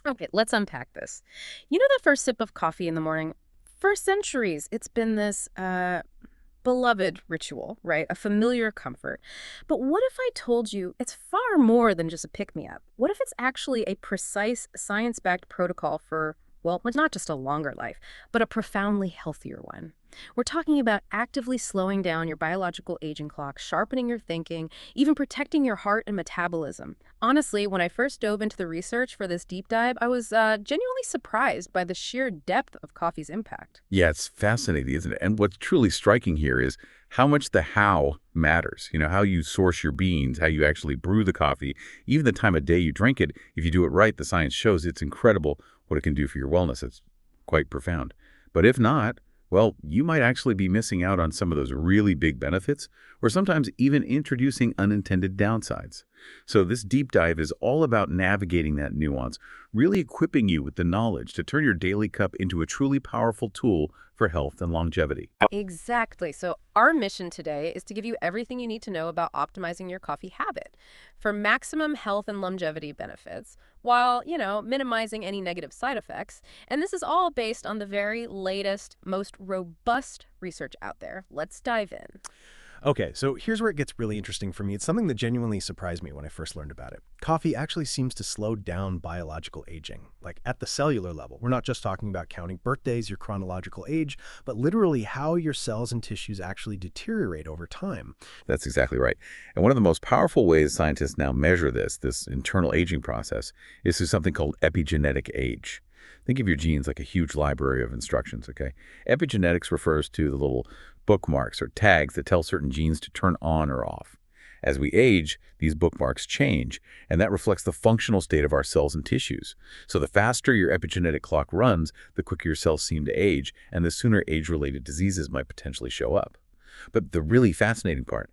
Okay, let's unpack this. You know, the first sip of coffee in the morning? For centuries, it's been this beloved ritual, right? A familiar comfort. But what if I told you it's far more than just a pick-me-up? What if it's actually a precise science-backed protocol for, well, not just a longer life, but a profoundly healthier one? We're talking about actively slowing down your biological aging clock, sharpening your thinking, even protecting your heart and metabolism. Honestly, when I first dove into the research for this deep dive, I was genuinely surprised by the sheer depth of coffee's impact. Yeah, it's fascinating, isn't it? And what's truly striking here is how much the how matters. How you source your beans, how you actually brew the coffee, even the time of day you drink it. If you do it right, the science shows it's incredible what it can do for your wellness. It's quite profound. But if not, well, you might actually be missing out on some of those really big benefits, or sometimes even introducing unintended downsides. So this deep dive is all about navigating that nuance, really equipping you with the knowledge to turn your daily cup into a truly powerful tool for health and longevity. Exactly. So, our mission today is to give you everything you need to know about optimizing your coffee habit for maximum health and longevity benefits while, minimizing any negative side effects. And this is all based on the very latest, most robust research out there. Let's dive in. Okay, so here's where it gets really interesting for me. It's something that genuinely surprised me when I first learned about it. Coffee actually seems to slow down biological aging, like at the cellular level. We're not just talking about counting birthdays, your chronological age, but literally how your cells and tissues actually deteriorate over time. That's exactly right. And one of the most powerful ways scientists now measure this internal aging process, is through something called epigenetic age. Think of your genes like a huge library of instructions, okay? Epigenetics refers to the little bookmarks or tags that tell certain genes to turn on or off. As we age, these bookmarks change, and that reflects the functional state of our cells and tissues. So the faster your epigenetic clock runs, the quicker your cells seem to age, and the sooner age-related diseases might potentially show up. But the really fascinating part,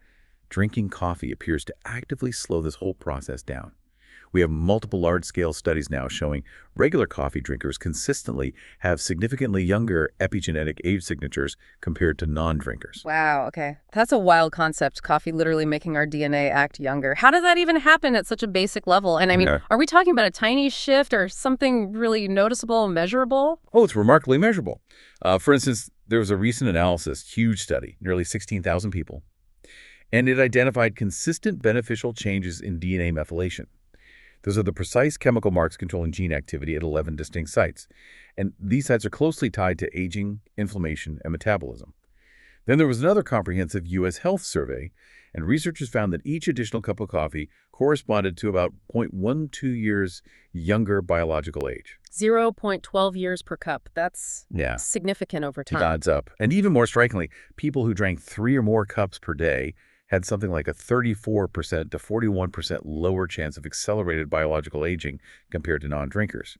drinking coffee appears to actively slow this whole process down. We have multiple large-scale studies now showing regular coffee drinkers consistently have significantly younger epigenetic age signatures compared to non-drinkers. Wow, okay. That's a wild concept, coffee literally making our DNA act younger. How does that even happen at such a basic level? And I mean, Yeah. are we talking about a tiny shift or something really noticeable, measurable? Oh, it's remarkably measurable. For instance, there was a recent analysis, huge study, nearly 16,000 people, and it identified consistent beneficial changes in DNA methylation. Those are the precise chemical marks controlling gene activity at 11 distinct sites. And these sites are closely tied to aging, inflammation, and metabolism. Then there was another comprehensive U.S. health survey, and researchers found that each additional cup of coffee corresponded to about 0.12 years younger biological age. 0.12 years per cup. That's Yeah, significant over it time. adds up. And even more strikingly, people who drank 3 or more cups per day had something like a 34% to 41% lower chance of accelerated biological aging compared to non-drinkers.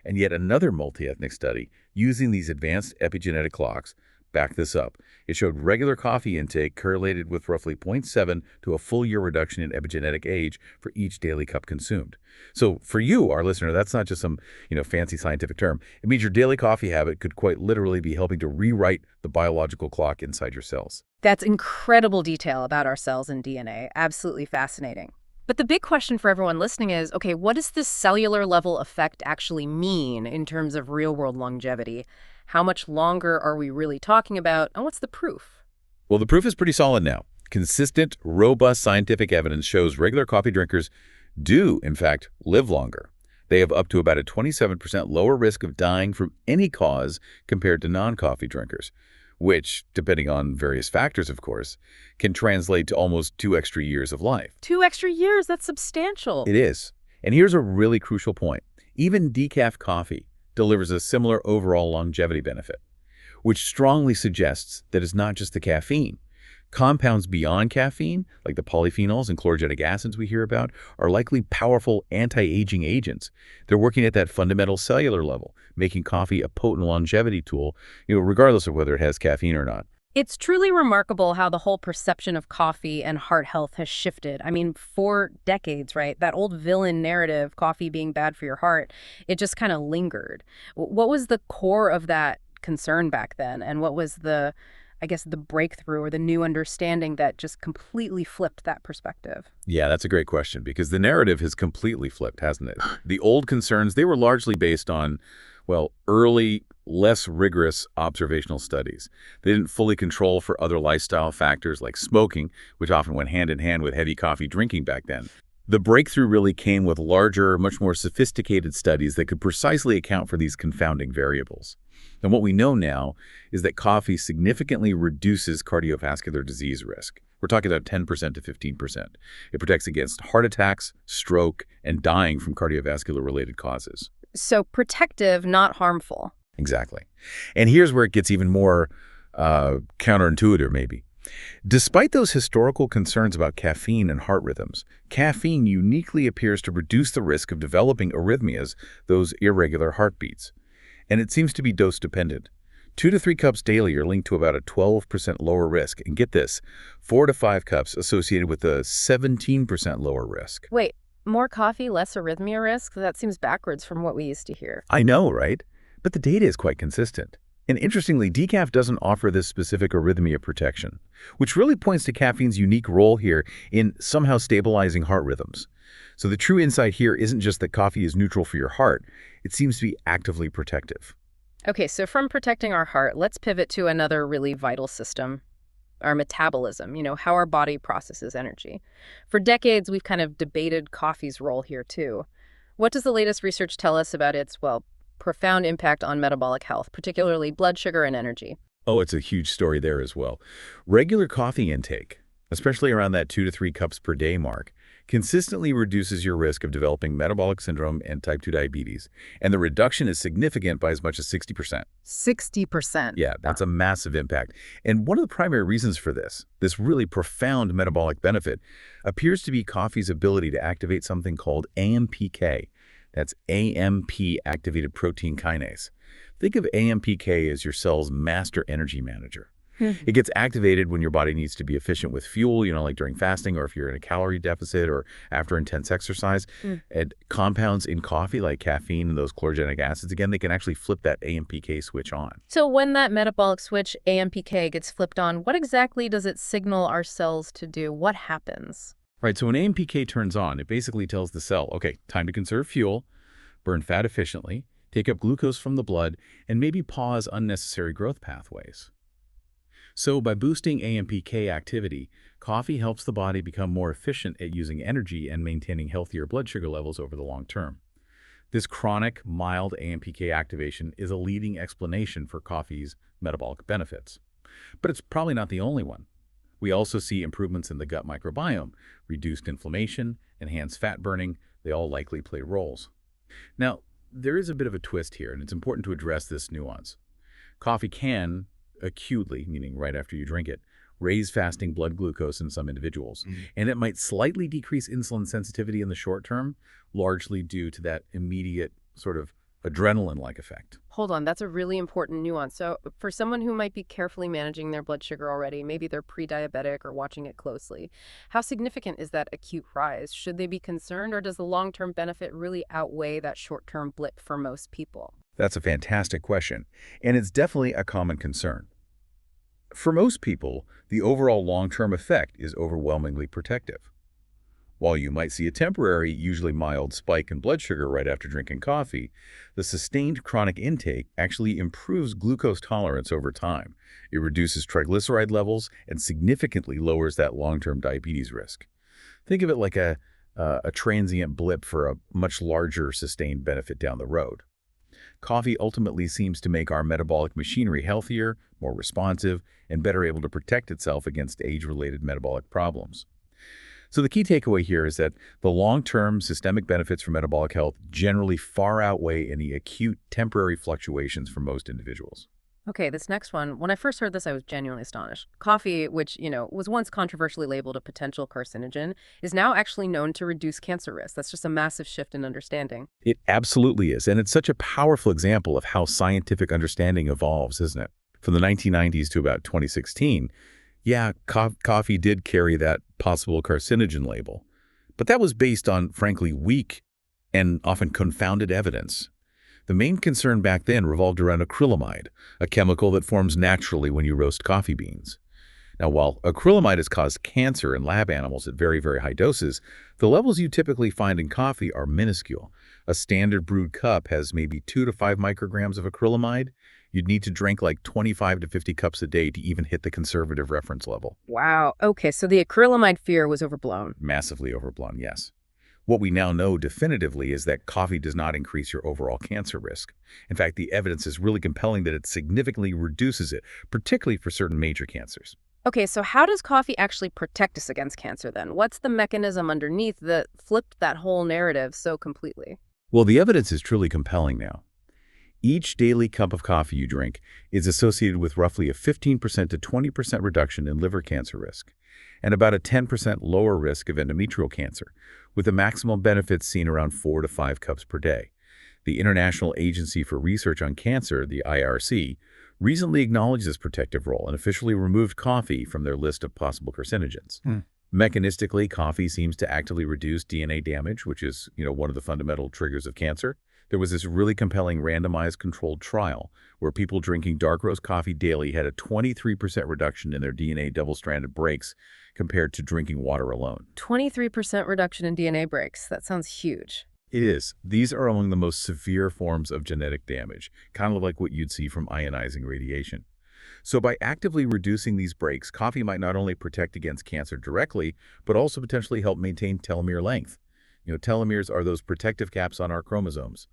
And yet another multi-ethnic study using these advanced epigenetic clocks backed this up. It showed regular coffee intake correlated with roughly zero point 0.7 to a full year reduction in epigenetic age for each daily cup consumed. So for you, our listener, that's not just some, fancy scientific term. It means your daily coffee habit could quite literally be helping to rewrite the biological clock inside your cells. That's incredible detail about our cells and DNA. Absolutely fascinating. But the big question for everyone listening is, okay, what does this cellular level effect actually mean in terms of real-world longevity? How much longer are we really talking about, and what's the proof? Well, the proof is pretty solid now. Consistent, robust scientific evidence shows regular coffee drinkers do, in fact, live longer. They have up to about a 27% lower risk of dying from any cause compared to non-coffee drinkers, which, depending on various factors, of course, can translate to almost 2 extra years of life. 2 extra years, that's substantial. It is. And here's a really crucial point. Even decaf coffee delivers a similar overall longevity benefit, which strongly suggests that it's not just the caffeine. Compounds beyond caffeine, like the polyphenols and chlorogenic acids we hear about, are likely powerful anti-aging agents. They're working at that fundamental cellular level, making coffee a potent longevity tool, regardless of whether it has caffeine or not. It's truly remarkable how the whole perception of coffee and heart health has shifted. I mean, for decades, right? That old villain narrative, coffee being bad for your heart, it just kind of lingered. What was the core of that concern back then? And what was the I guess, the breakthrough or the new understanding that just completely flipped that perspective? Yeah, that's a great question because the narrative has completely flipped, hasn't it? The old concerns, they were largely based on, well, early, less rigorous observational studies. They didn't fully control for other lifestyle factors like smoking, which often went hand in hand with heavy coffee drinking back then. The breakthrough really came with larger, much more sophisticated studies that could precisely account for these confounding variables. And what we know now is that coffee significantly reduces cardiovascular disease risk. We're talking about 10% to 15%. It protects against heart attacks, stroke, and dying from cardiovascular-related causes. So protective, not harmful. Exactly. And here's where it gets even more counterintuitive, maybe. Despite those historical concerns about caffeine and heart rhythms, caffeine uniquely appears to reduce the risk of developing arrhythmias, those irregular heartbeats. And it seems to be dose-dependent. 2 to 3 cups daily are linked to about a 12% lower risk. And get this, 4 to 5 cups associated with a 17% lower risk. Wait, more coffee, less arrhythmia risk? That seems backwards from what we used to hear. I know, right? But the data is quite consistent. And interestingly, decaf doesn't offer this specific arrhythmia protection, which really points to caffeine's unique role here in somehow stabilizing heart rhythms. So the true insight here isn't just that coffee is neutral for your heart, it seems to be actively protective. Okay, so from protecting our heart, let's pivot to another really vital system, our metabolism, how our body processes energy. For decades, we've kind of debated coffee's role here too. What does the latest research tell us about its, profound impact on metabolic health, particularly blood sugar and energy? Oh, it's a huge story there as well. Regular coffee intake, especially around that 2 to 3 cups per day mark, consistently reduces your risk of developing metabolic syndrome and type 2 diabetes. And the reduction is significant by as much as 60%. 60%. Yeah, that's a massive impact. And one of the primary reasons for this really profound metabolic benefit, appears to be coffee's ability to activate something called AMPK. That's AMP-activated protein kinase. Think of AMPK as your cell's master energy manager. It gets activated when your body needs to be efficient with fuel, like during fasting or if you're in a calorie deficit or after intense exercise. And compounds in coffee like caffeine and those chlorogenic acids, again, they can actually flip that AMPK switch on. So when that metabolic switch, AMPK, gets flipped on, what exactly does it signal our cells to do? What happens? Right, so when AMPK turns on, it basically tells the cell, okay, time to conserve fuel, burn fat efficiently, take up glucose from the blood, and maybe pause unnecessary growth pathways. So by boosting AMPK activity, coffee helps the body become more efficient at using energy and maintaining healthier blood sugar levels over the long term. This chronic, mild AMPK activation is a leading explanation for coffee's metabolic benefits. But it's probably not the only one. We also see improvements in the gut microbiome, reduced inflammation, enhanced fat burning. They all likely play roles. Now, there is a bit of a twist here, and it's important to address this nuance. Coffee can acutely, meaning right after you drink it, raise fasting blood glucose in some individuals. And it might slightly decrease insulin sensitivity in the short term, largely due to that immediate sort of adrenaline-like effect. Hold on, that's a really important nuance. So for someone who might be carefully managing their blood sugar already, maybe they're pre-diabetic or watching it closely, how significant is that acute rise? Should they be concerned, or does the long-term benefit really outweigh that short-term blip for most people? That's a fantastic question, and it's definitely a common concern. For most people, the overall long-term effect is overwhelmingly protective. While you might see a temporary, usually mild spike in blood sugar right after drinking coffee, the sustained chronic intake actually improves glucose tolerance over time. It reduces triglyceride levels and significantly lowers that long-term diabetes risk. Think of it like a transient blip for a much larger sustained benefit down the road. Coffee ultimately seems to make our metabolic machinery healthier, more responsive, and better able to protect itself against age-related metabolic problems. So the key takeaway here is that the long-term systemic benefits for metabolic health generally far outweigh any acute temporary fluctuations for most individuals. Okay, this next one, when I first heard this, I was genuinely astonished. Coffee, which, was once controversially labeled a potential carcinogen, is now actually known to reduce cancer risk. That's just a massive shift in understanding. It absolutely is, and it's such a powerful example of how scientific understanding evolves, isn't it? From the 1990s to about 2016, yeah, coffee did carry that possible carcinogen label, but that was based on, frankly, weak and often confounded evidence. The main concern back then revolved around acrylamide, a chemical that forms naturally when you roast coffee beans. Now, while acrylamide has caused cancer in lab animals at very, very high doses, the levels you typically find in coffee are minuscule. A standard brewed cup has maybe 2 to 5 micrograms of acrylamide. You'd need to drink like 25 to 50 cups a day to even hit the conservative reference level. Wow. Okay, so the acrylamide fear was overblown. Massively overblown, yes. What we now know definitively is that coffee does not increase your overall cancer risk. In fact, the evidence is really compelling that it significantly reduces it, particularly for certain major cancers. Okay, so how does coffee actually protect us against cancer then? What's the mechanism underneath that flipped that whole narrative so completely? Well, the evidence is truly compelling now. Each daily cup of coffee you drink is associated with roughly a 15% to 20% reduction in liver cancer risk and about a 10% lower risk of endometrial cancer, with the maximum benefits seen around 4 to 5 cups per day. The International Agency for Research on Cancer, the IRC, recently acknowledged this protective role and officially removed coffee from their list of possible carcinogens. Mechanistically, coffee seems to actively reduce DNA damage, which is, one of the fundamental triggers of cancer. There was this really compelling randomized controlled trial where people drinking dark roast coffee daily had a 23% reduction in their DNA double-stranded breaks compared to drinking water alone. 23% reduction in DNA breaks. That sounds huge. It is. These are among the most severe forms of genetic damage, kind of like what you'd see from ionizing radiation. So by actively reducing these breaks, coffee might not only protect against cancer directly, but also potentially help maintain telomere length. Telomeres are those protective caps on our chromosomes.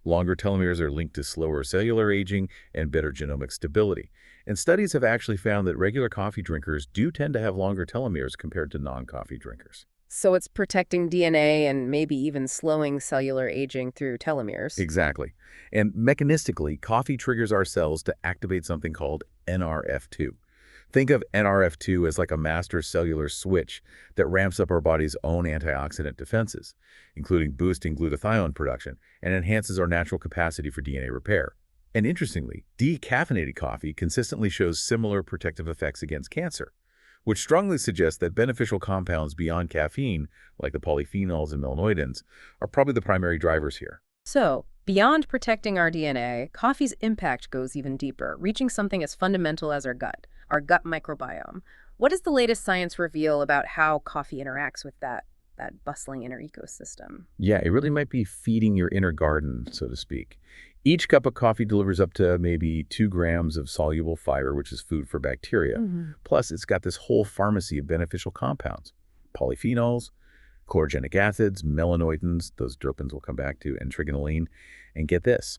Longer telomeres are linked to slower cellular aging and better genomic stability. And studies have actually found that regular coffee drinkers do tend to have longer telomeres compared to non-coffee drinkers. So it's protecting DNA and maybe even slowing cellular aging through telomeres. Exactly. And mechanistically, coffee triggers our cells to activate something called NRF2. Think of NRF2 as like a master cellular switch that ramps up our body's own antioxidant defenses, including boosting glutathione production, and enhances our natural capacity for DNA repair. And interestingly, decaffeinated coffee consistently shows similar protective effects against cancer, which strongly suggests that beneficial compounds beyond caffeine, like the polyphenols and melanoidins, are probably the primary drivers here. So, beyond protecting our DNA, coffee's impact goes even deeper, reaching something as fundamental as our gut microbiome. What does the latest science reveal about how coffee interacts with that bustling inner ecosystem? Yeah, it really might be feeding your inner garden, so to speak. Each cup of coffee delivers up to maybe 2 grams of soluble fiber, which is food for bacteria. Plus, it's got this whole pharmacy of beneficial compounds: polyphenols, chlorogenic acids, melanoidins, those terpenes we'll come back to, and trigonelline. And get this,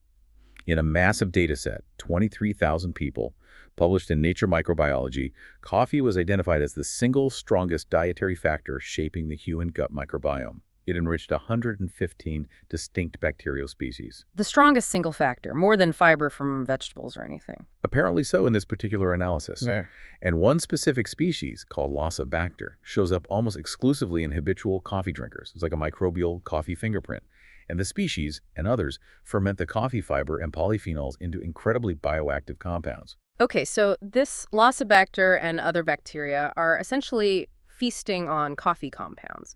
in a massive data set, 23,000 people, published in Nature Microbiology, coffee was identified as the single strongest dietary factor shaping the human gut microbiome. It enriched 115 distinct bacterial species. The strongest single factor, more than fiber from vegetables or anything. Apparently so in this particular analysis. Yeah. And one specific species, called Lactobacter, shows up almost exclusively in habitual coffee drinkers. It's like a microbial coffee fingerprint. And the species, and others, ferment the coffee fiber and polyphenols into incredibly bioactive compounds. Okay, so this Lactobacter and other bacteria are essentially feasting on coffee compounds.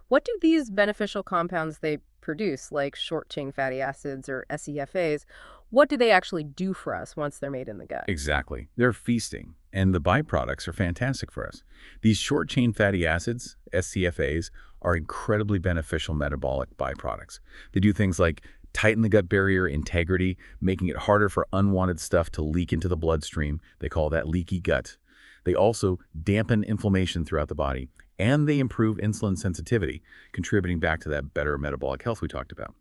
What do these beneficial compounds they produce, like short-chain fatty acids or SEFAs, what do they actually do for us once they're made in the gut? Exactly. They're feasting, and the byproducts are fantastic for us. These short-chain fatty acids, SCFAs, are incredibly beneficial metabolic byproducts. They do things like tighten the gut barrier integrity, making it harder for unwanted stuff to leak into the bloodstream. They call that leaky gut. They also dampen inflammation throughout the body, and they improve insulin sensitivity, contributing back to that better metabolic health we talked about.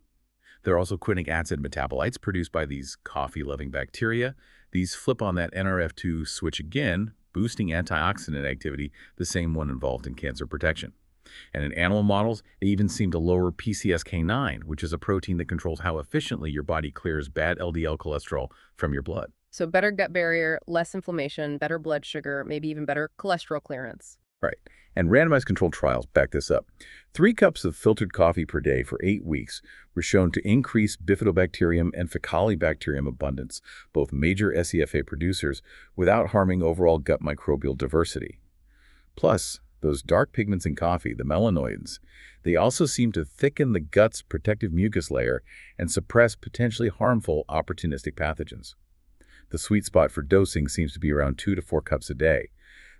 There are also quinic acid metabolites produced by these coffee-loving bacteria. These flip on that NRF2 switch again, boosting antioxidant activity, the same one involved in cancer protection. And in animal models, they even seem to lower PCSK9, which is a protein that controls how efficiently your body clears bad LDL cholesterol from your blood. So better gut barrier, less inflammation, better blood sugar, maybe even better cholesterol clearance. Right. And randomized controlled trials back this up. 3 cups of filtered coffee per day for 8 weeks were shown to increase bifidobacterium and faecalibacterium abundance, both major SEFA producers, without harming overall gut microbial diversity. Plus, those dark pigments in coffee, the melanoids, they also seem to thicken the gut's protective mucus layer and suppress potentially harmful opportunistic pathogens. The sweet spot for dosing seems to be around 2 to 4 cups a day.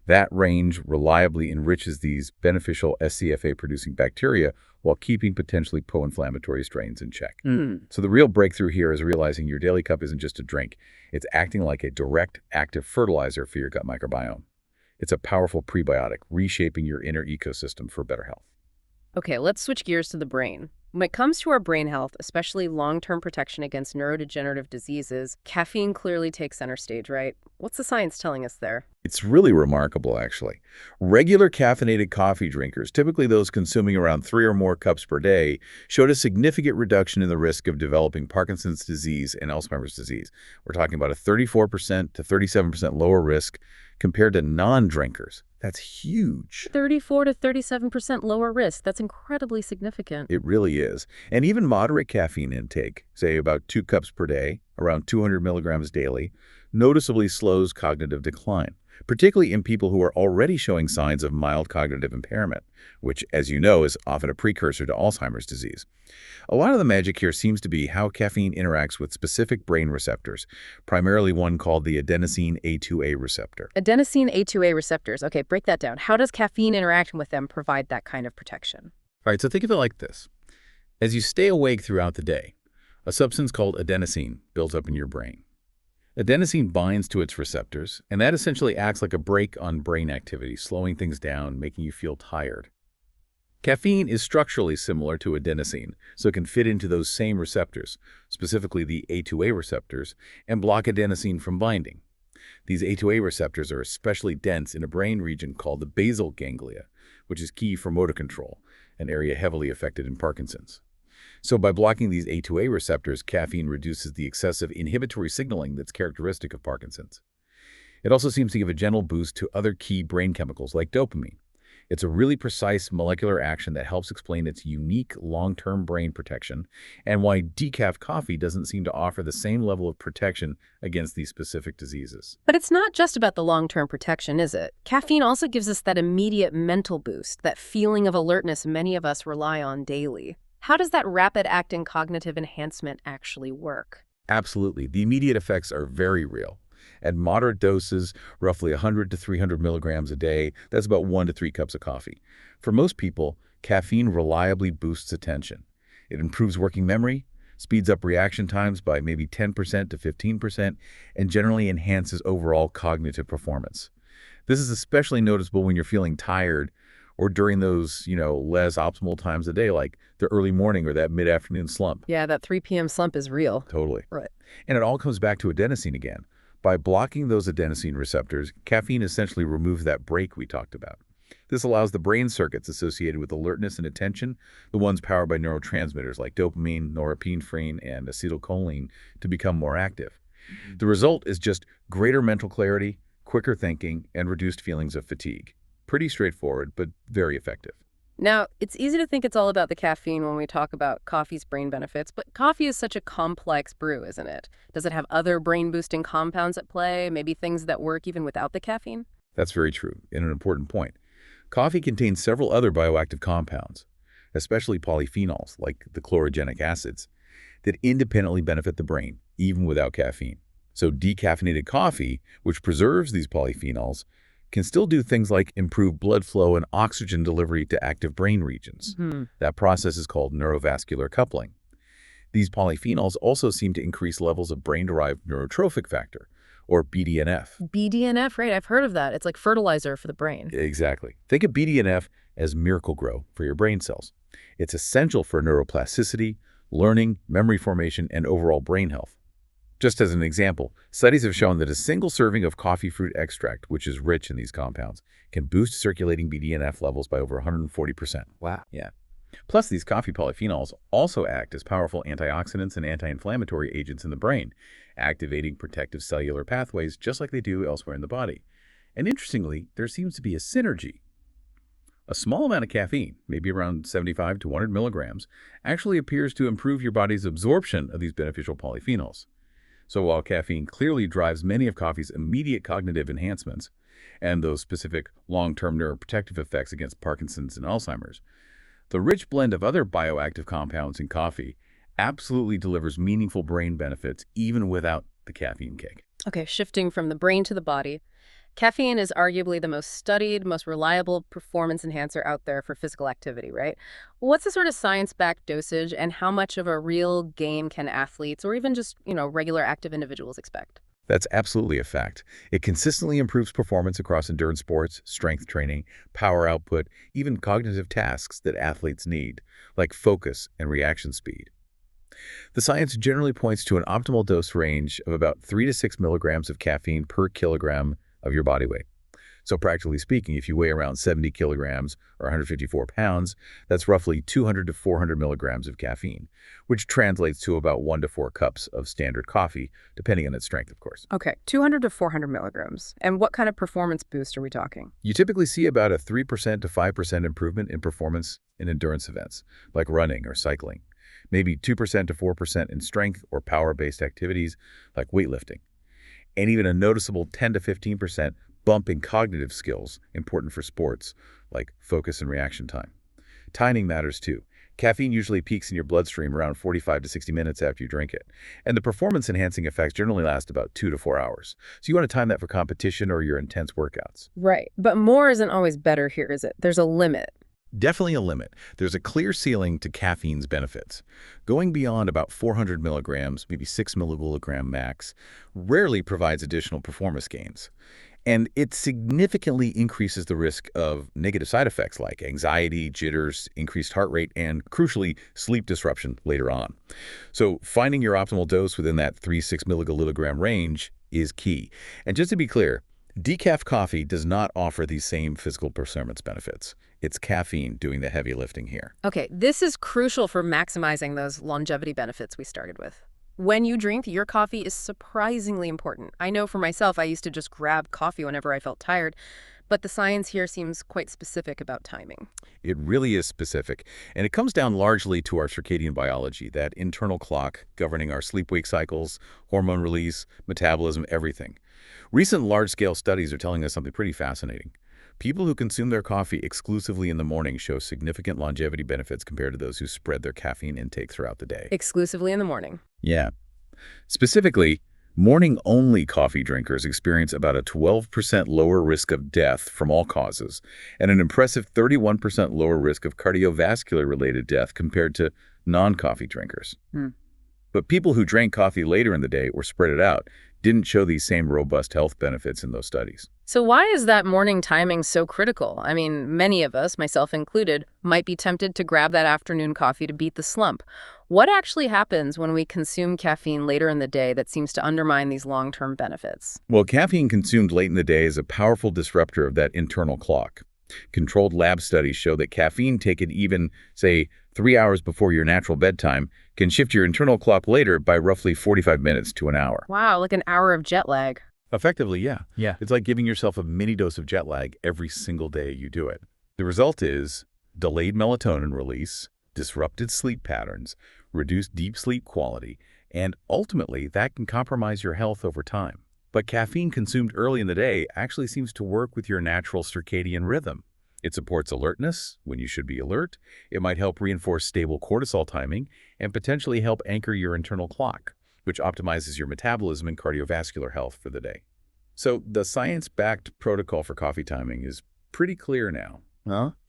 That range reliably enriches these beneficial SCFA-producing bacteria while keeping potentially pro-inflammatory strains in check. So the real breakthrough here is realizing your daily cup isn't just a drink. It's acting like a direct, active fertilizer for your gut microbiome. It's a powerful prebiotic, reshaping your inner ecosystem for better health. Okay, let's switch gears to the brain. When it comes to our brain health, especially long-term protection against neurodegenerative diseases, caffeine clearly takes center stage, right? What's the science telling us there? It's really remarkable, actually. Regular caffeinated coffee drinkers, typically those consuming around 3 or more cups per day, showed a significant reduction in the risk of developing Parkinson's disease and Alzheimer's disease. We're talking about a 34% to 37% lower risk compared to non-drinkers. That's huge. 34 to 37% lower risk. That's incredibly significant. It really is. And even moderate caffeine intake, say about 2 cups per day, around 200 milligrams daily, noticeably slows cognitive decline, particularly in people who are already showing signs of mild cognitive impairment, which, as you know, is often a precursor to Alzheimer's disease. A lot of the magic here seems to be how caffeine interacts with specific brain receptors, primarily one called the adenosine A2A receptor. Adenosine A2A receptors. Okay, break that down. How does caffeine interaction with them provide that kind of protection? All right, so think of it like this. As you stay awake throughout the day, a substance called adenosine builds up in your brain. Adenosine binds to its receptors, and that essentially acts like a brake on brain activity, slowing things down, making you feel tired. Caffeine is structurally similar to adenosine, so it can fit into those same receptors, specifically the A2A receptors, and block adenosine from binding. These A2A receptors are especially dense in a brain region called the basal ganglia, which is key for motor control, an area heavily affected in Parkinson's. So by blocking these A2A receptors, caffeine reduces the excessive inhibitory signaling that's characteristic of Parkinson's. It also seems to give a gentle boost to other key brain chemicals like dopamine. It's a really precise molecular action that helps explain its unique long-term brain protection and why decaf coffee doesn't seem to offer the same level of protection against these specific diseases. But it's not just about the long-term protection, is it? Caffeine also gives us that immediate mental boost, that feeling of alertness many of us rely on daily. How does that rapid-acting cognitive enhancement actually work? Absolutely. The immediate effects are very real. At moderate doses, roughly 100 to 300 milligrams a day, that's about 1 to 3 cups of coffee. For most people, caffeine reliably boosts attention. It improves working memory, speeds up reaction times by maybe 10% to 15%, and generally enhances overall cognitive performance. This is especially noticeable when you're feeling tired or during those, less optimal times of day, like the early morning or that mid-afternoon slump. Yeah, that 3 p.m. slump is real. Totally. Right. And it all comes back to adenosine again. By blocking those adenosine receptors, caffeine essentially removes that brake we talked about. This allows the brain circuits associated with alertness and attention, the ones powered by neurotransmitters like dopamine, norepinephrine, and acetylcholine, to become more active. The result is just greater mental clarity, quicker thinking, and reduced feelings of fatigue. Pretty straightforward, but very effective. Now, it's easy to think it's all about the caffeine when we talk about coffee's brain benefits, but coffee is such a complex brew, isn't it? Does it have other brain-boosting compounds at play, maybe things that work even without the caffeine? That's very true, and an important point. Coffee contains several other bioactive compounds, especially polyphenols, like the chlorogenic acids, that independently benefit the brain, even without caffeine. So decaffeinated coffee, which preserves these polyphenols, can still do things like improve blood flow and oxygen delivery to active brain regions. That process is called neurovascular coupling. These polyphenols also seem to increase levels of brain-derived neurotrophic factor, or BDNF. BDNF, right? I've heard of that. It's like fertilizer for the brain. Exactly. Think of BDNF as Miracle-Gro for your brain cells. It's essential for neuroplasticity, learning, memory formation, and overall brain health. Just as an example, studies have shown that a single serving of coffee fruit extract, which is rich in these compounds, can boost circulating BDNF levels by over 140%. Wow. Yeah. Plus, these coffee polyphenols also act as powerful antioxidants and anti-inflammatory agents in the brain, activating protective cellular pathways just like they do elsewhere in the body. And interestingly, there seems to be a synergy. A small amount of caffeine, maybe around 75 to 100 milligrams, actually appears to improve your body's absorption of these beneficial polyphenols. So while caffeine clearly drives many of coffee's immediate cognitive enhancements, and those specific long-term neuroprotective effects against Parkinson's and Alzheimer's. The rich blend of other bioactive compounds in coffee absolutely delivers meaningful brain benefits even without the caffeine kick. Okay, shifting from the brain to the body. Caffeine is arguably the most studied, most reliable performance enhancer out there for physical activity, right? What's the sort of science-backed dosage, and how much of a real gain can athletes or even just, regular active individuals expect? That's absolutely a fact. It consistently improves performance across endurance sports, strength training, power output, even cognitive tasks that athletes need, like focus and reaction speed. The science generally points to an optimal dose range of about 3 to 6 milligrams of caffeine per kilogram of your body weight. So practically speaking, if you weigh around 70 kilograms or 154 pounds, that's roughly 200 to 400 milligrams of caffeine, which translates to about 1 to 4 cups of standard coffee, depending on its strength, of course. Okay, 200 to 400 milligrams. And what kind of performance boost are we talking? You typically see about a 3% to 5% improvement in performance in endurance events, like running or cycling. Maybe 2% to 4% in strength or power-based activities, like weightlifting. And even a noticeable 10 to 15% bump in cognitive skills important for sports, like focus and reaction time. Timing matters too. Caffeine usually peaks in your bloodstream around 45 to 60 minutes after you drink it, and the performance-enhancing effects generally last about 2 to 4 hours. So you want to time that for competition or your intense workouts. Right, but more isn't always better here, is it? There's a limit. Definitely a limit. There's a clear ceiling to caffeine's benefits. Going beyond about 400 milligrams, maybe 6 milligram max, rarely provides additional performance gains. And it significantly increases the risk of negative side effects like anxiety, jitters, increased heart rate, and crucially, sleep disruption later on. So finding your optimal dose within that 3-6 milligram range is key. And just to be clear, decaf coffee does not offer these same physical performance benefits. It's caffeine doing the heavy lifting here. Okay, this is crucial for maximizing those longevity benefits we started with. When you drink, your coffee is surprisingly important. I know for myself, I used to just grab coffee whenever I felt tired, but the science here seems quite specific about timing. It really is specific, and it comes down largely to our circadian biology, that internal clock governing our sleep-wake cycles, hormone release, metabolism, everything. Recent large-scale studies are telling us something pretty fascinating. People who consume their coffee exclusively in the morning show significant longevity benefits compared to those who spread their caffeine intake throughout the day. Exclusively in the morning. Yeah. Specifically, morning-only coffee drinkers experience about a 12% lower risk of death from all causes and an impressive 31% lower risk of cardiovascular-related death compared to non-coffee drinkers. But people who drank coffee later in the day or spread it out didn't show these same robust health benefits in those studies. So why is that morning timing so critical? I mean, many of us, myself included, might be tempted to grab that afternoon coffee to beat the slump. What actually happens when we consume caffeine later in the day that seems to undermine these long-term benefits? Well, caffeine consumed late in the day is a powerful disruptor of that internal clock. Controlled lab studies show that caffeine taken even, say, 3 hours before your natural bedtime can shift your internal clock later by roughly 45 minutes to an hour. Wow, like an hour of jet lag. Effectively, yeah. Yeah. It's like giving yourself a mini dose of jet lag every single day you do it. The result is delayed melatonin release, disrupted sleep patterns, reduced deep sleep quality, and ultimately that can compromise your health over time. But caffeine consumed early in the day actually seems to work with your natural circadian rhythm. It supports alertness when you should be alert. It might help reinforce stable cortisol timing and potentially help anchor your internal clock, which optimizes your metabolism and cardiovascular health for the day. So the science-backed protocol for coffee timing is pretty clear now.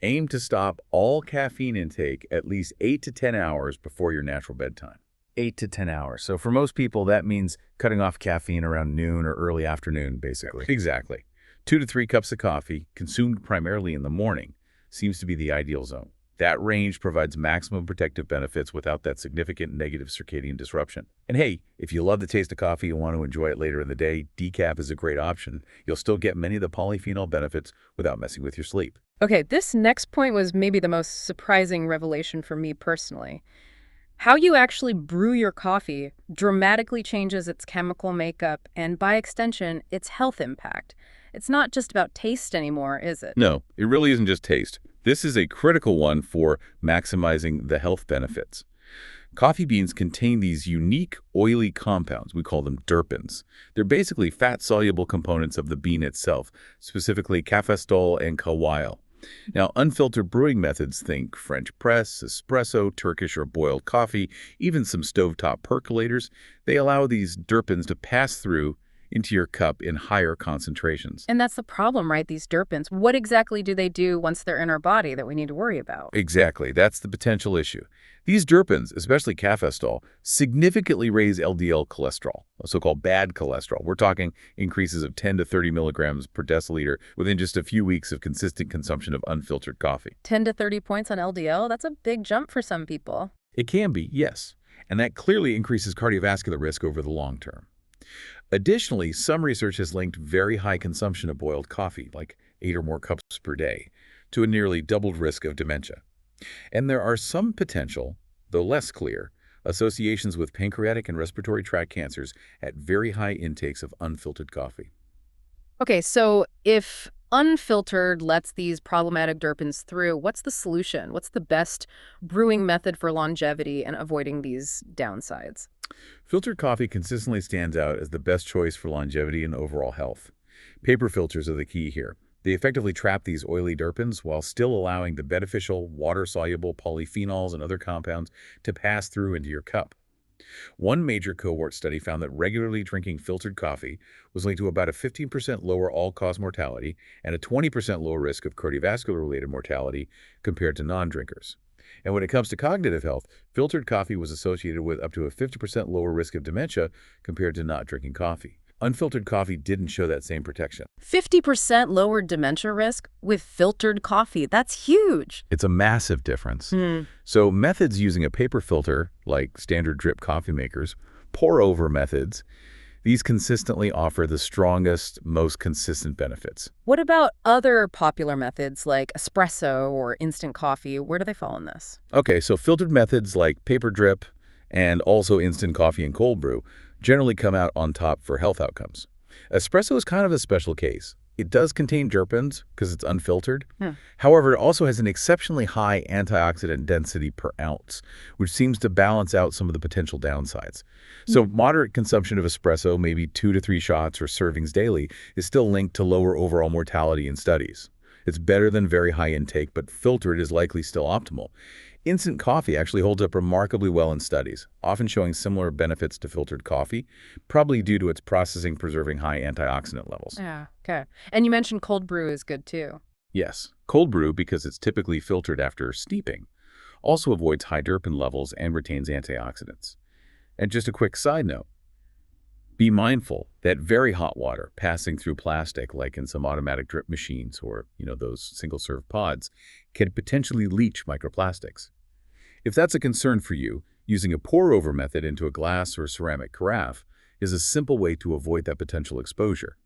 Aim to stop all caffeine intake at least 8 to 10 hours before your natural bedtime. 8 to 10 hours. So for most people, that means cutting off caffeine around noon or early afternoon, basically. Exactly. 2 to 3 cups of coffee, consumed primarily in the morning, seems to be the ideal zone. That range provides maximum protective benefits without that significant negative circadian disruption. And hey, if you love the taste of coffee and want to enjoy it later in the day, decaf is a great option. You'll still get many of the polyphenol benefits without messing with your sleep. Okay, this next point was maybe the most surprising revelation for me personally. How you actually brew your coffee dramatically changes its chemical makeup and, by extension, its health impact. It's not just about taste anymore, is it? No, it really isn't just taste. This is a critical one for maximizing the health benefits. Coffee beans contain these unique oily compounds. We call them terpenes. They're basically fat-soluble components of the bean itself, specifically cafestol and kawile. Now, unfiltered brewing methods, think French press, espresso, Turkish or boiled coffee, even some stovetop percolators, they allow these terpenes to pass through into your cup in higher concentrations. And that's the problem, right? These terpenes. What exactly do they do once they're in our body that we need to worry about? Exactly. That's the potential issue. These terpenes, especially cafestol, significantly raise LDL cholesterol, so-called bad cholesterol. We're talking increases of 10 to 30 milligrams per deciliter within just a few weeks of consistent consumption of unfiltered coffee. 10 to 30 points on LDL? That's a big jump for some people. It can be, yes. And that clearly increases cardiovascular risk over the long term. Additionally, some research has linked very high consumption of boiled coffee, like 8 or more cups per day, to a nearly doubled risk of dementia. And there are some potential, though less clear, associations with pancreatic and respiratory tract cancers at very high intakes of unfiltered coffee. Okay, so if unfiltered lets these problematic terpenes through, what's the solution? What's the best brewing method for longevity and avoiding these downsides? Filtered coffee consistently stands out as the best choice for longevity and overall health. Paper filters are the key here. They effectively trap these oily terpenes while still allowing the beneficial water-soluble polyphenols and other compounds to pass through into your cup. One major cohort study found that regularly drinking filtered coffee was linked to about a 15% lower all-cause mortality and a 20% lower risk of cardiovascular-related mortality compared to non-drinkers. And when it comes to cognitive health, filtered coffee was associated with up to a 50% lower risk of dementia compared to not drinking coffee. Unfiltered coffee didn't show that same protection. 50% lower dementia risk with filtered coffee. That's huge. It's a massive difference. So methods using a paper filter, like standard drip coffee makers, pour-over methods, these consistently offer the strongest, most consistent benefits. What about other popular methods like espresso or instant coffee? Where do they fall in this? Okay, so filtered methods like paper drip and also instant coffee and cold brew generally come out on top for health outcomes. Espresso is kind of a special case. It does contain terpenes because it's unfiltered. However, it also has an exceptionally high antioxidant density per ounce, which seems to balance out some of the potential downsides. So moderate consumption of espresso, maybe 2 to 3 shots or servings daily, is still linked to lower overall mortality in studies. It's better than very high intake, but filtered is likely still optimal. Instant coffee actually holds up remarkably well in studies, often showing similar benefits to filtered coffee, probably due to its processing preserving high antioxidant levels. Yeah, okay. And you mentioned cold brew is good too. Yes, cold brew, because it's typically filtered after steeping, also avoids high terpene levels and retains antioxidants. And just a quick side note, be mindful that very hot water passing through plastic, like in some automatic drip machines or, those single-serve pods, can potentially leach microplastics. If that's a concern for you, using a pour-over method into a glass or ceramic carafe is a simple way to avoid that potential exposure.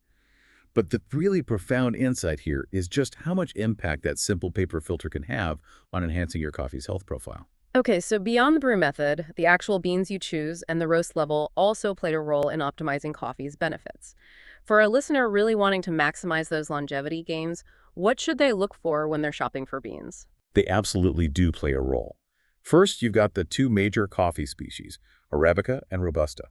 But the really profound insight here is just how much impact that simple paper filter can have on enhancing your coffee's health profile. Okay, so beyond the brew method, the actual beans you choose and the roast level also played a role in optimizing coffee's benefits. For a listener really wanting to maximize those longevity gains, what should they look for when they're shopping for beans? They absolutely do play a role. First, you've got the two major coffee species, Arabica and Robusta.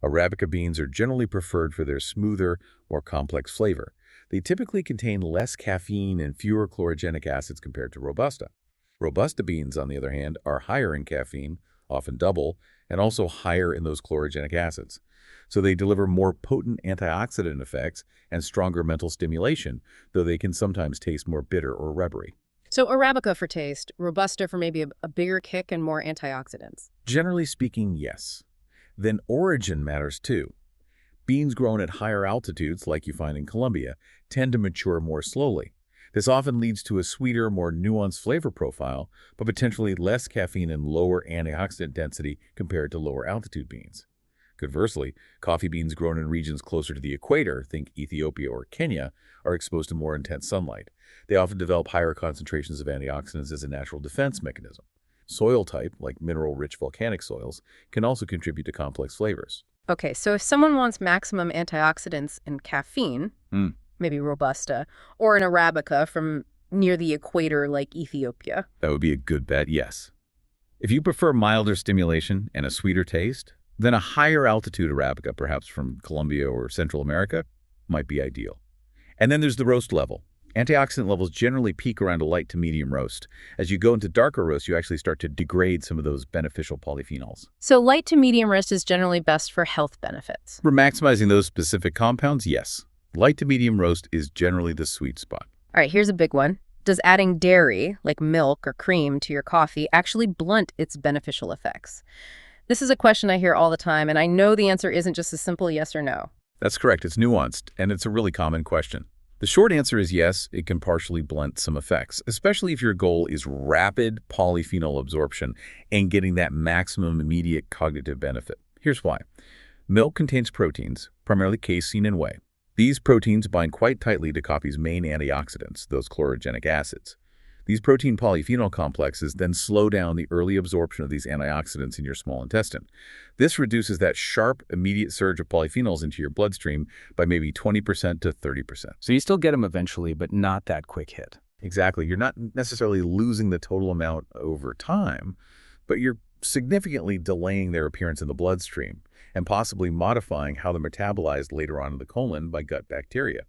Arabica beans are generally preferred for their smoother, more complex flavor. They typically contain less caffeine and fewer chlorogenic acids compared to Robusta. Robusta beans, on the other hand, are higher in caffeine, often double, and also higher in those chlorogenic acids. So they deliver more potent antioxidant effects and stronger mental stimulation, though they can sometimes taste more bitter or rubbery. So Arabica for taste, Robusta for maybe a bigger kick and more antioxidants. Generally speaking, yes. Then origin matters too. Beans grown at higher altitudes, like you find in Colombia, tend to mature more slowly. This often leads to a sweeter, more nuanced flavor profile, but potentially less caffeine and lower antioxidant density compared to lower altitude beans. Conversely, coffee beans grown in regions closer to the equator, think Ethiopia or Kenya, are exposed to more intense sunlight. They often develop higher concentrations of antioxidants as a natural defense mechanism. Soil type, like mineral-rich volcanic soils, can also contribute to complex flavors. Okay, so if someone wants maximum antioxidants and caffeine, maybe Robusta, or an Arabica from near the equator like Ethiopia. That would be a good bet, yes. If you prefer milder stimulation and a sweeter taste, then a higher altitude Arabica, perhaps from Colombia or Central America, might be ideal. And then there's the roast level. Antioxidant levels generally peak around a light to medium roast. As you go into darker roast, you actually start to degrade some of those beneficial polyphenols. So light to medium roast is generally best for health benefits. For maximizing those specific compounds, yes. Light to medium roast is generally the sweet spot. All right, here's a big one. Does adding dairy, like milk or cream, to your coffee actually blunt its beneficial effects? This is a question I hear all the time, and I know the answer isn't just a simple yes or no. That's correct. It's nuanced, and it's a really common question. The short answer is yes, it can partially blunt some effects, especially if your goal is rapid polyphenol absorption and getting that maximum immediate cognitive benefit. Here's why. Milk contains proteins, primarily casein and whey. These proteins bind quite tightly to coffee's main antioxidants, those chlorogenic acids. These protein polyphenol complexes then slow down the early absorption of these antioxidants in your small intestine. This reduces that sharp, immediate surge of polyphenols into your bloodstream by maybe 20% to 30%. So you still get them eventually, but not that quick hit. Exactly. You're not necessarily losing the total amount over time, but you're significantly delaying their appearance in the bloodstream and possibly modifying how they're metabolized later on in the colon by gut bacteria.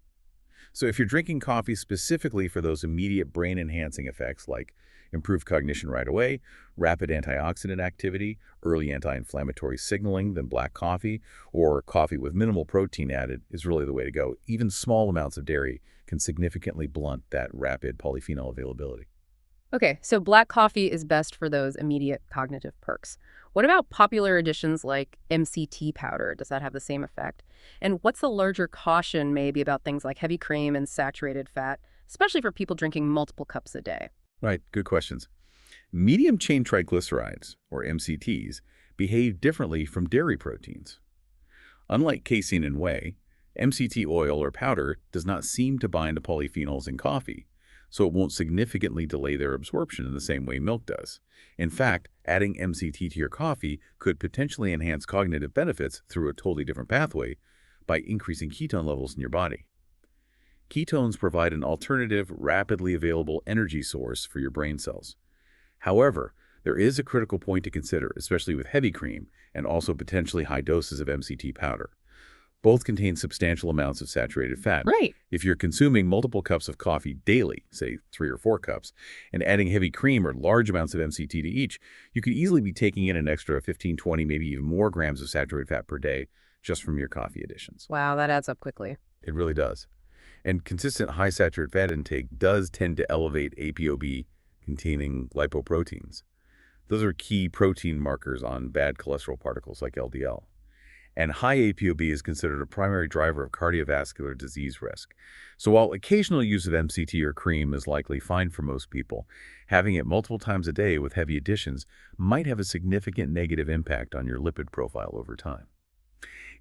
So if you're drinking coffee specifically for those immediate brain-enhancing effects like improved cognition right away, rapid antioxidant activity, early anti-inflammatory signaling, then black coffee, or coffee with minimal protein added is really the way to go. Even small amounts of dairy can significantly blunt that rapid polyphenol availability. Okay, so black coffee is best for those immediate cognitive perks. What about popular additions like MCT powder? Does that have the same effect? And what's the larger caution maybe about things like heavy cream and saturated fat, especially for people drinking multiple cups a day? Right, good questions. Medium-chain triglycerides, or MCTs, behave differently from dairy proteins. Unlike casein and whey, MCT oil or powder does not seem to bind to polyphenols in coffee, so it won't significantly delay their absorption in the same way milk does. In fact, adding MCT to your coffee could potentially enhance cognitive benefits through a totally different pathway by increasing ketone levels in your body. Ketones provide an alternative, rapidly available energy source for your brain cells. However, there is a critical point to consider, especially with heavy cream and also potentially high doses of MCT powder. Both contain substantial amounts of saturated fat. Right. If you're consuming multiple cups of coffee daily, say 3 or 4 cups, and adding heavy cream or large amounts of MCT to each, you could easily be taking in an extra 15, 20, maybe even more grams of saturated fat per day just from your coffee additions. Wow, that adds up quickly. It really does. And consistent high saturated fat intake does tend to elevate ApoB containing lipoproteins. Those are key protein markers on bad cholesterol particles like LDL. And high ApoB is considered a primary driver of cardiovascular disease risk. So while occasional use of MCT or cream is likely fine for most people, having it multiple times a day with heavy additions might have a significant negative impact on your lipid profile over time.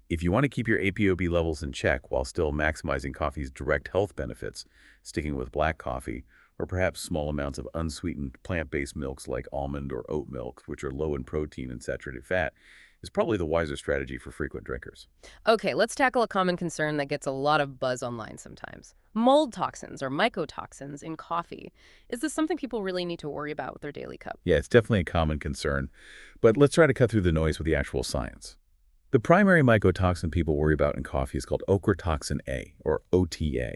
If you want to keep your ApoB levels in check while still maximizing coffee's direct health benefits, sticking with black coffee, or perhaps small amounts of unsweetened plant-based milks like almond or oat milk, which are low in protein and saturated fat, is probably the wiser strategy for frequent drinkers. Okay, let's tackle a common concern that gets a lot of buzz online sometimes. Mold toxins or mycotoxins in coffee. Is this something people really need to worry about with their daily cup? Yeah, it's definitely a common concern, but let's try to cut through the noise with the actual science. The primary mycotoxin people worry about in coffee is called ochratoxin A, or OTA.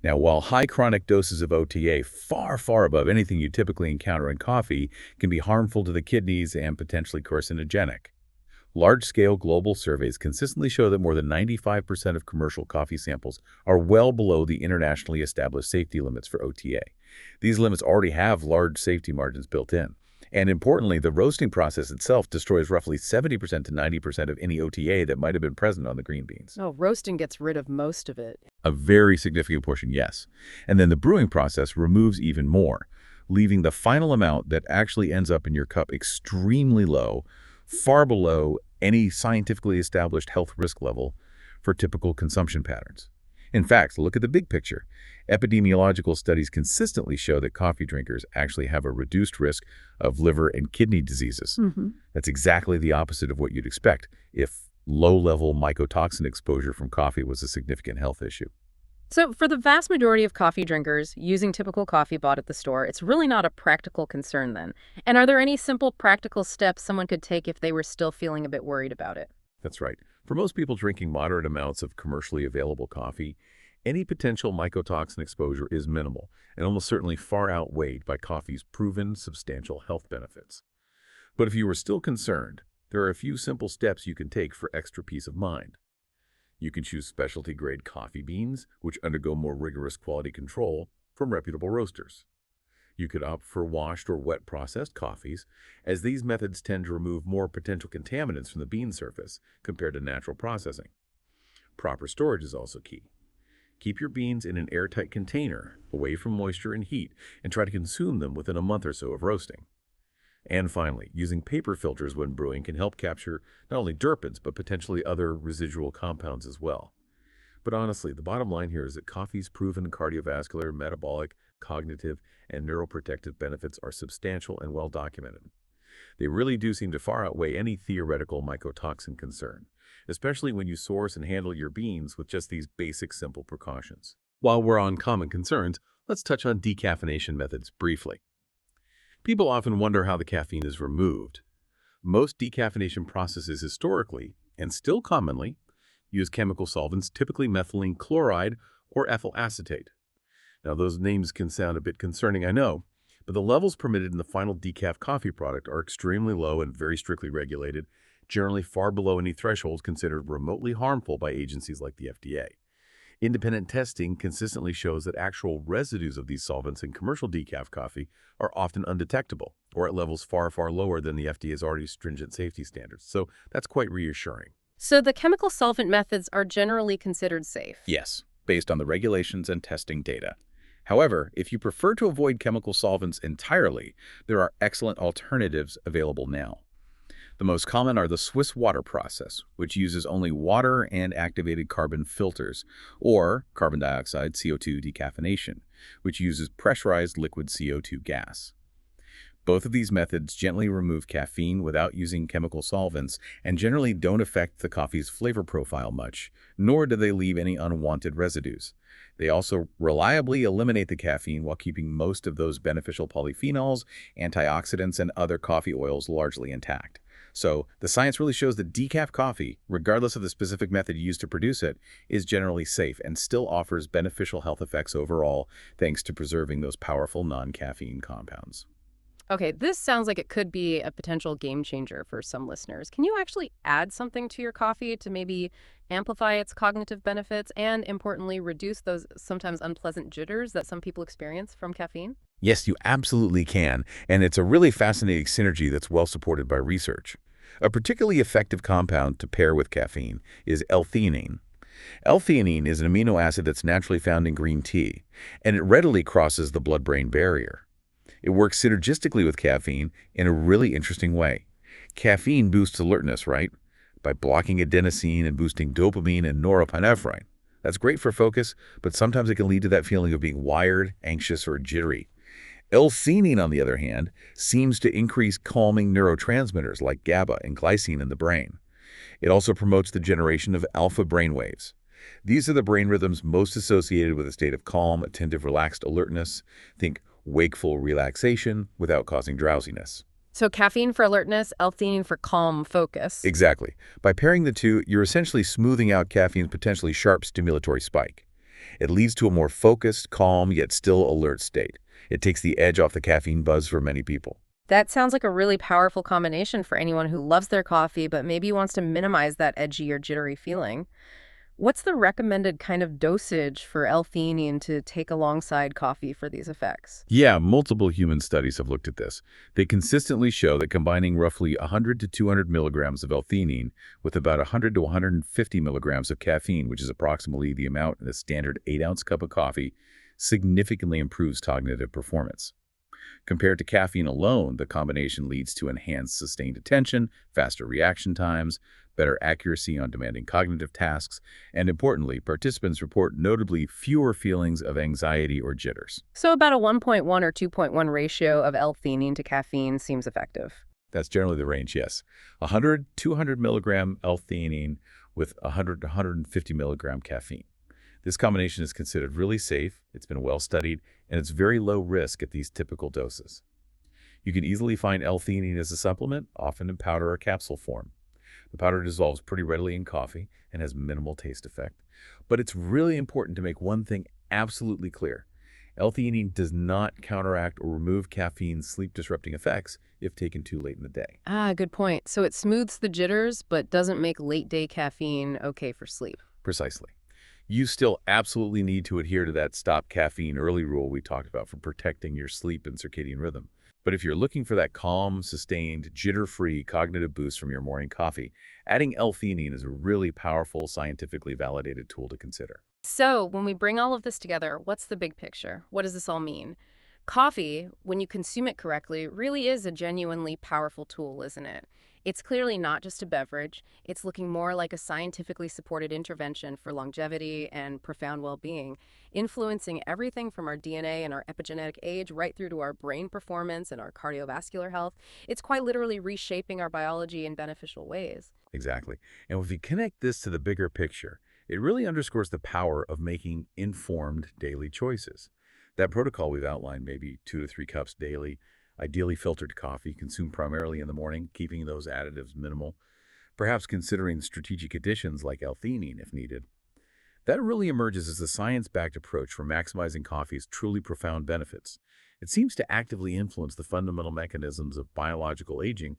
Now, while high chronic doses of OTA, far, far above anything you typically encounter in coffee, can be harmful to the kidneys and potentially carcinogenic, large-scale global surveys consistently show that more than 95% of commercial coffee samples are well below the internationally established safety limits for OTA. These limits already have large safety margins built in. And importantly, the roasting process itself destroys roughly 70% to 90% of any OTA that might have been present on the green beans. Oh, roasting gets rid of most of it. A very significant portion, yes. And then the brewing process removes even more, leaving the final amount that actually ends up in your cup extremely low, far below any scientifically established health risk level for typical consumption patterns. In fact, look at the big picture. Epidemiological studies consistently show that coffee drinkers actually have a reduced risk of liver and kidney diseases. That's exactly the opposite of what you'd expect if low-level mycotoxin exposure from coffee was a significant health issue. So, for the vast majority of coffee drinkers, using typical coffee bought at the store, it's really not a practical concern then. And are there any simple practical steps someone could take if they were still feeling a bit worried about it? That's right. For most people drinking moderate amounts of commercially available coffee, any potential mycotoxin exposure is minimal and almost certainly far outweighed by coffee's proven substantial health benefits. But if you are still concerned, there are a few simple steps you can take for extra peace of mind. You can choose specialty-grade coffee beans, which undergo more rigorous quality control from reputable roasters. You could opt for washed or wet processed coffees, as these methods tend to remove more potential contaminants from the bean surface compared to natural processing. Proper storage is also key. Keep your beans in an airtight container, away from moisture and heat, and try to consume them within a month or so of roasting. And finally, using paper filters when brewing can help capture not only terpenes, but potentially other residual compounds as well. But honestly, the bottom line here is that coffee's proven cardiovascular, metabolic, cognitive, and neuroprotective benefits are substantial and well documented. They really do seem to far outweigh any theoretical mycotoxin concern, especially when you source and handle your beans with just these basic, simple precautions. While we're on common concerns, let's touch on decaffeination methods briefly. People often wonder how the caffeine is removed. Most decaffeination processes historically, and still commonly, use chemical solvents, typically methylene chloride or ethyl acetate. Now, those names can sound a bit concerning, I know, but the levels permitted in the final decaf coffee product are extremely low and very strictly regulated, generally far below any thresholds considered remotely harmful by agencies like the FDA. Independent testing consistently shows that actual residues of these solvents in commercial decaf coffee are often undetectable, or at levels far, far lower than the FDA's already stringent safety standards. So that's quite reassuring. So, the chemical solvent methods are generally considered safe. Yes, based on the regulations and testing data. However, if you prefer to avoid chemical solvents entirely, there are excellent alternatives available now. The most common are the Swiss water process, which uses only water and activated carbon filters, or carbon dioxide CO2 decaffeination, which uses pressurized liquid CO2 gas. Both of these methods gently remove caffeine without using chemical solvents and generally don't affect the coffee's flavor profile much, nor do they leave any unwanted residues. They also reliably eliminate the caffeine while keeping most of those beneficial polyphenols, antioxidants, and other coffee oils largely intact. So the science really shows that decaf coffee, regardless of the specific method used to produce it, is generally safe and still offers beneficial health effects overall, thanks to preserving those powerful non-caffeine compounds. Okay, this sounds like it could be a potential game changer for some listeners. Can you actually add something to your coffee to maybe amplify its cognitive benefits and, importantly, reduce those sometimes unpleasant jitters that some people experience from caffeine? Yes, you absolutely can, and it's a really fascinating synergy that's well supported by research. A particularly effective compound to pair with caffeine is L-theanine. L-theanine is an amino acid that's naturally found in green tea, and it readily crosses the blood-brain barrier. It works synergistically with caffeine in a really interesting way. Caffeine boosts alertness, right? By blocking adenosine and boosting dopamine and norepinephrine. That's great for focus, but sometimes it can lead to that feeling of being wired, anxious, or jittery. L-theanine, on the other hand, seems to increase calming neurotransmitters like GABA and glycine in the brain. It also promotes the generation of alpha brainwaves. These are the brain rhythms most associated with a state of calm, attentive, relaxed alertness. Think wakeful relaxation without causing drowsiness. So caffeine for alertness, L-theanine for calm focus. Exactly. By pairing the two, you're essentially smoothing out caffeine's potentially sharp stimulatory spike. It leads to a more focused, calm, yet still alert state. It takes the edge off the caffeine buzz for many people. That sounds like a really powerful combination for anyone who loves their coffee but maybe wants to minimize that edgy or jittery feeling. What's the recommended kind of dosage for L-theanine to take alongside coffee for these effects? Yeah, multiple human studies have looked at this. They consistently show that combining roughly 100 to 200 milligrams of L-theanine with about 100 to 150 milligrams of caffeine, which is approximately the amount in a standard 8-ounce cup of coffee, significantly improves cognitive performance. Compared to caffeine alone, the combination leads to enhanced sustained attention, faster reaction times, better accuracy on demanding cognitive tasks, and importantly, participants report notably fewer feelings of anxiety or jitters. So about a 1.1 or 2.1 ratio of L-theanine to caffeine seems effective. That's generally the range, yes. 100, 200 milligram L-theanine with 100 to 150 milligram caffeine. This combination is considered really safe, it's been well studied, and it's very low risk at these typical doses. You can easily find L-theanine as a supplement, often in powder or capsule form. The powder dissolves pretty readily in coffee and has minimal taste effect. But it's really important to make one thing absolutely clear. L-theanine does not counteract or remove caffeine's sleep-disrupting effects if taken too late in the day. Ah, good point. So it smooths the jitters, but doesn't make late-day caffeine okay for sleep. Precisely. You still absolutely need to adhere to that stop caffeine early rule we talked about for protecting your sleep and circadian rhythm. But if you're looking for that calm, sustained, jitter-free cognitive boost from your morning coffee, adding L-theanine is a really powerful, scientifically validated tool to consider. So when we bring all of this together, what's the big picture? What does this all mean? Coffee, when you consume it correctly, really is a genuinely powerful tool, isn't it? It's clearly not just a beverage. It's looking more like a scientifically supported intervention for longevity and profound well-being, influencing everything from our DNA and our epigenetic age right through to our brain performance and our cardiovascular health. It's quite literally reshaping our biology in beneficial ways. Exactly. And if you connect this to the bigger picture, it really underscores the power of making informed daily choices. That protocol we've outlined, maybe 2 to 3 cups daily, ideally filtered coffee, consumed primarily in the morning, keeping those additives minimal, perhaps considering strategic additions like L-theanine if needed. That really emerges as a science-backed approach for maximizing coffee's truly profound benefits. It seems to actively influence the fundamental mechanisms of biological aging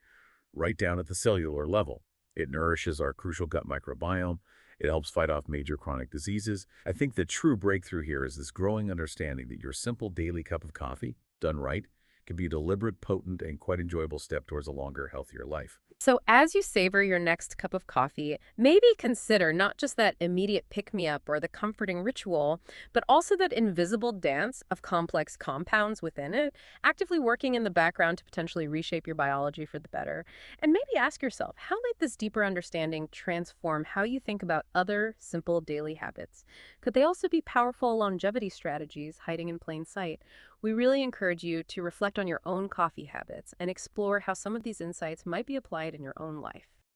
right down at the cellular level. It nourishes our crucial gut microbiome. It helps fight off major chronic diseases. I think the true breakthrough here is this growing understanding that your simple daily cup of coffee, done right, can be a deliberate, potent, and quite enjoyable step towards a longer, healthier life. So as you savor your next cup of coffee, maybe consider not just that immediate pick-me-up or the comforting ritual, but also that invisible dance of complex compounds within it, actively working in the background to potentially reshape your biology for the better. And maybe ask yourself, how might this deeper understanding transform how you think about other simple daily habits? Could they also be powerful longevity strategies hiding in plain sight? We really encourage you to reflect on your own coffee habits and explore how some of these insights might be applied in your own life.